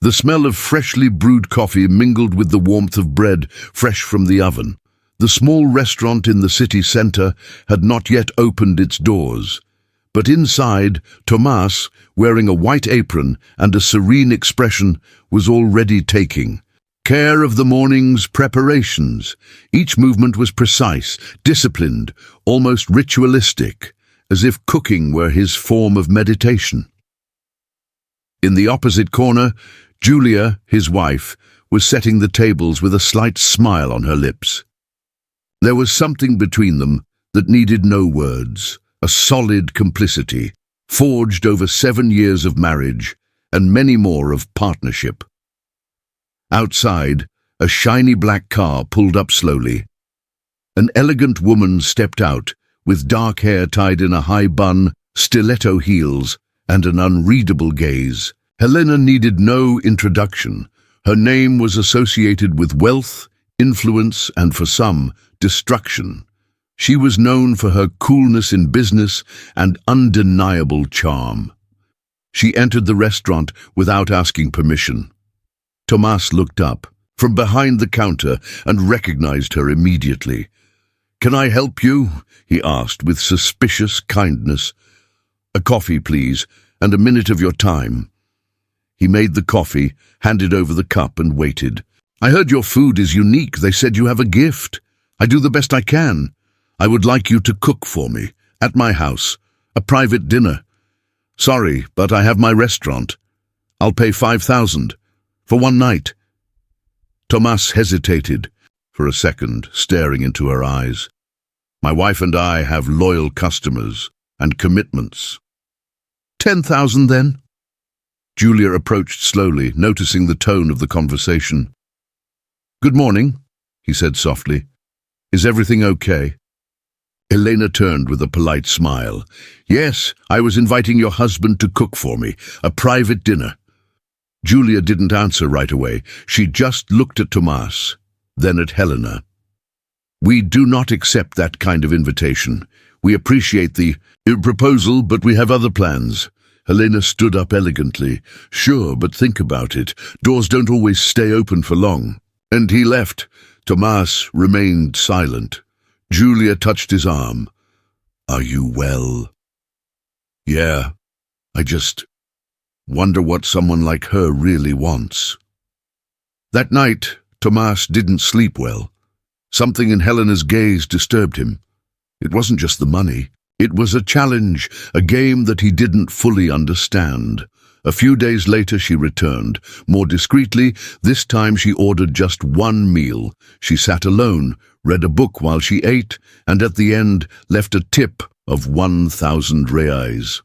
The smell of freshly brewed coffee mingled with the warmth of bread fresh from the oven. The small restaurant in the city centre had not yet opened its doors. But inside, Tomas, wearing a white apron and a serene expression, was already taking care of the morning's preparations. Each movement was precise, disciplined, almost ritualistic, as if cooking were his form of meditation. In the opposite corner, Julia, his wife, was setting the tables with a slight smile on her lips. There was something between them that needed no words, a solid complicity, forged over 7 years of marriage and many more of partnership. Outside, a shiny black car pulled up slowly. An elegant woman stepped out, with dark hair tied in a high bun, stiletto heels, and an unreadable gaze. Helena needed no introduction. Her name was associated with wealth, influence, and for some, destruction. She was known for her coolness in business and undeniable charm. She entered the restaurant without asking permission. Tomas looked up from behind the counter and recognized her immediately. "Can I help you?" he asked with suspicious kindness. "A coffee, please, and a minute of your time." He made the coffee, handed over the cup, and waited. "I heard your food is unique. They said you have a gift. I do the best I can. I would like you to cook for me, at my house, a private dinner. Sorry, but I have my restaurant. I'll pay 5,000 for one night." Tomas hesitated for a second, staring into her eyes. "My wife and I have loyal customers and commitments." 10,000 then?" Julia approached slowly, noticing the tone of the conversation. "Good morning," he said softly. "Is everything okay?" Helena turned with a polite smile. "Yes, I was inviting your husband to cook for me, a private dinner." Julia didn't answer right away. She just looked at Tomas, then at Helena. "We do not accept that kind of invitation. We appreciate the proposal, but we have other plans." Helena stood up elegantly. "Sure, but think about it. Doors don't always stay open for long." And he left. Tomas remained silent. Julia touched his arm. "Are you well?" "Yeah, I just wonder what someone like her really wants." That night, Tomas didn't sleep well. Something in Helena's gaze disturbed him. It wasn't just the money. It was a challenge, a game that he didn't fully understand. A few days later she returned. More discreetly, this time she ordered just one meal. She sat alone, read a book while she ate, and at the end left a tip of 1,000 reais.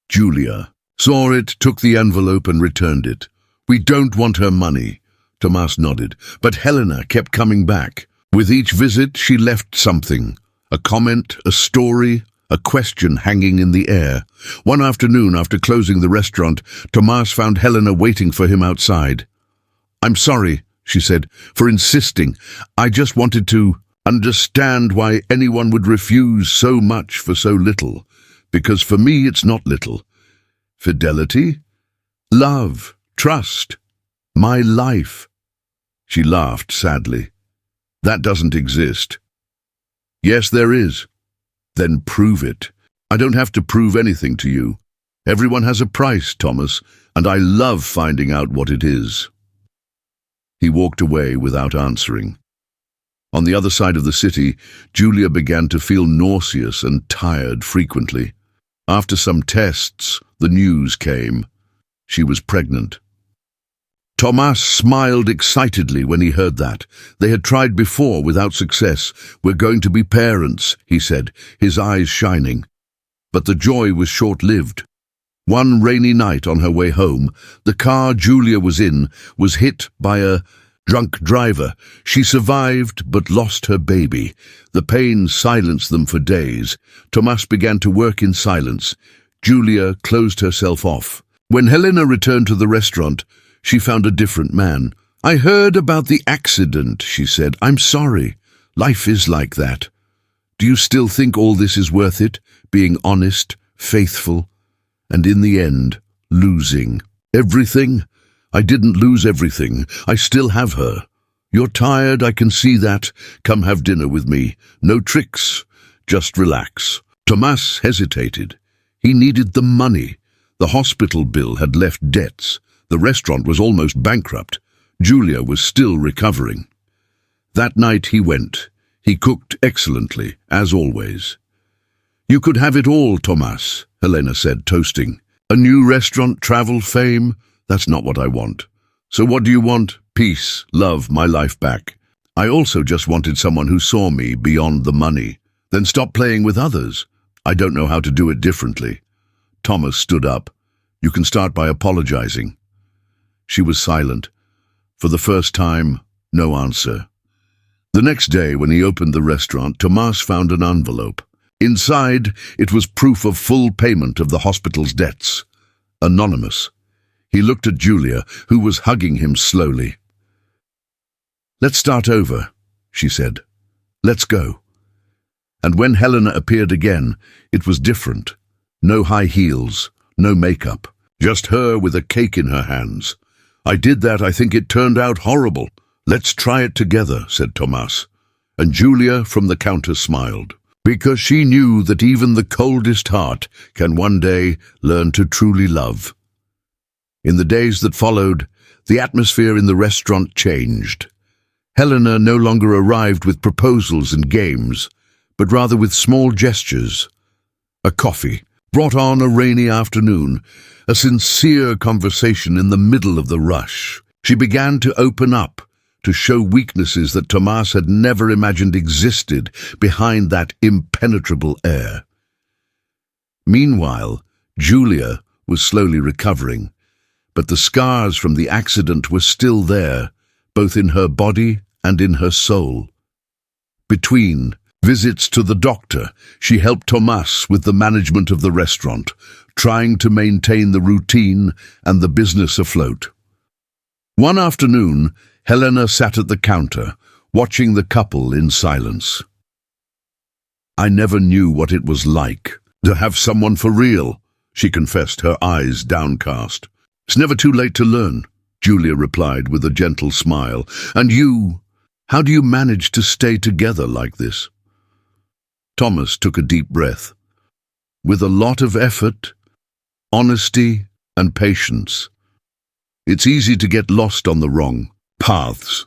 Julia saw it, took the envelope and returned it. "We don't want her money." Tomas nodded, but Helena kept coming back. With each visit she left something. A comment, a story, a question hanging in the air. One afternoon, after closing the restaurant, Tomas found Helena waiting for him outside. "I'm sorry," she said, "for insisting. I just wanted to understand why anyone would refuse so much for so little. Because for me it's not little. Fidelity, love, trust, my life." She laughed sadly. "That doesn't exist." "Yes, there is." "Then prove it." "I don't have to prove anything to you. Everyone has a price, Thomas, and I love finding out what it is." He walked away without answering. On the other side of the city, Julia began to feel nauseous and tired frequently. After some tests, the news came. She was pregnant. Tomas smiled excitedly when he heard that. They had tried before without success. "We're going to be parents," he said, his eyes shining. But the joy was short-lived. One rainy night on her way home, the car Julia was in was hit by a drunk driver. She survived but lost her baby. The pain silenced them for days. Tomas began to work in silence. Julia closed herself off. When Helena returned to the restaurant, she found a different man. "I heard about the accident," she said. "I'm sorry. Life is like that. Do you still think all this is worth it? Being honest, faithful, and in the end, losing everything?" I didn't lose everything. I still have her. You're tired, I can see that. Come have dinner with me. No tricks. Just relax. Tomas hesitated. He needed the money. The hospital bill had left debts. The restaurant was almost bankrupt. Julia was still recovering. That night he went. He cooked excellently, as always. You could have it all, Tomas, Helena said, toasting. A new restaurant, travel, fame? That's not what I want. So what do you want? Peace, love, my life back. I also just wanted someone who saw me beyond the money. Then stop playing with others. I don't know how to do it differently. Thomas stood up. You can start by apologizing. She was silent. For the first time, no answer. The next day, when he opened the restaurant, Tomas found an envelope. Inside, it was proof of full payment of the hospital's debts. Anonymous. He looked at Julia, who was hugging him slowly. Let's start over, she said. Let's go. And when Helena appeared again, it was different. No high heels, no makeup, just her with a cake in her hands. I did that, I think it turned out horrible. Let's try it together, said Tomas. And Julia from the counter smiled, because she knew that even the coldest heart can one day learn to truly love. In the days that followed, the atmosphere in the restaurant changed. Helena no longer arrived with proposals and games, but rather with small gestures. A coffee, brought on a rainy afternoon, a sincere conversation in the middle of the rush. She began to open up, to show weaknesses that Tomas had never imagined existed behind that impenetrable air. Meanwhile, Julia was slowly recovering, but the scars from the accident were still there, both in her body and in her soul. Between visits to the doctor, she helped Tomas with the management of the restaurant, trying to maintain the routine and the business afloat. One afternoon, Helena sat at the counter, watching the couple in silence. I never knew what it was like to have someone for real, she confessed, her eyes downcast. It's never too late to learn, Julia replied with a gentle smile. And you, how do you manage to stay together like this? Thomas took a deep breath. With a lot of effort, honesty, and patience. It's easy to get lost on the wrong paths.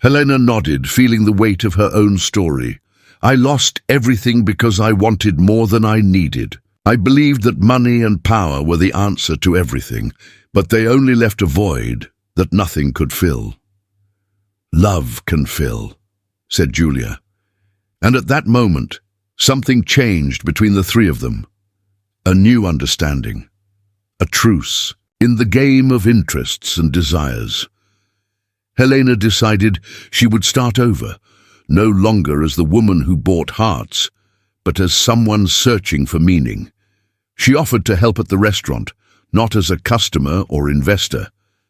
Helena nodded, feeling the weight of her own story. I lost everything because I wanted more than I needed. I believed that money and power were the answer to everything, but they only left a void that nothing could fill. Love can fill, said Julia. And at that moment, something changed between the three of them. A new understanding. A truce in the game of interests and desires. Helena decided she would start over, no longer as the woman who bought hearts, but as someone searching for meaning. She offered to help at the restaurant, not as a customer or investor,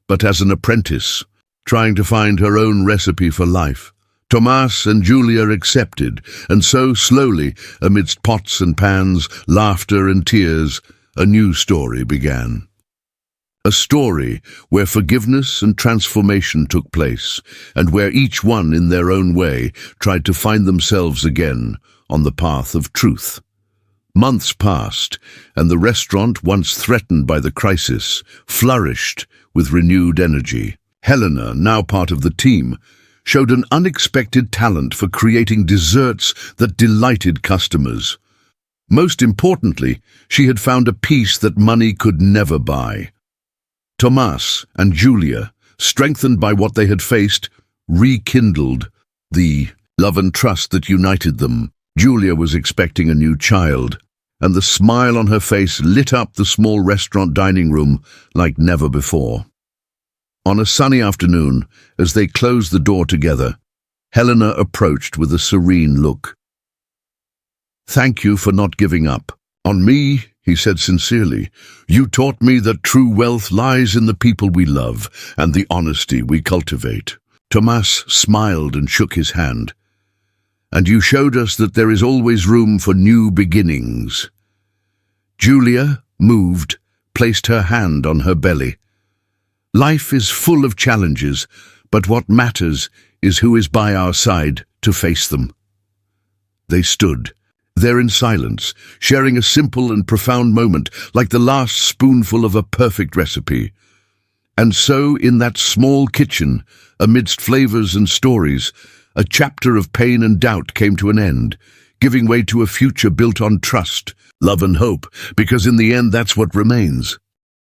but as an apprentice, trying to find her own recipe for life. Tomas and Julia accepted, and so slowly, amidst pots and pans, laughter and tears, a new story began. A story where forgiveness and transformation took place, and where each one in their own way tried to find themselves again on the path of truth. Months passed, and the restaurant, once threatened by the crisis, flourished with renewed energy. Helena, now part of the team, showed an unexpected talent for creating desserts that delighted customers. Most importantly, she had found a peace that money could never buy. Tomas and Julia, strengthened by what they had faced, rekindled the love and trust that united them. Julia was expecting a new child, and the smile on her face lit up the small restaurant dining room like never before. On a sunny afternoon, as they closed the door together, Helena approached with a serene look. Thank you for not giving up. On me, he said sincerely, you taught me that true wealth lies in the people we love and the honesty we cultivate. Tomas smiled and shook his hand. And you showed us that there is always room for new beginnings. Julia, moved, placed her hand on her belly. Life is full of challenges, but what matters is who is by our side to face them. They stood, there in silence, sharing a simple and profound moment, like the last spoonful of a perfect recipe. And so, in that small kitchen, amidst flavors and stories, a chapter of pain and doubt came to an end, giving way to a future built on trust, love and hope, because in the end that's what remains.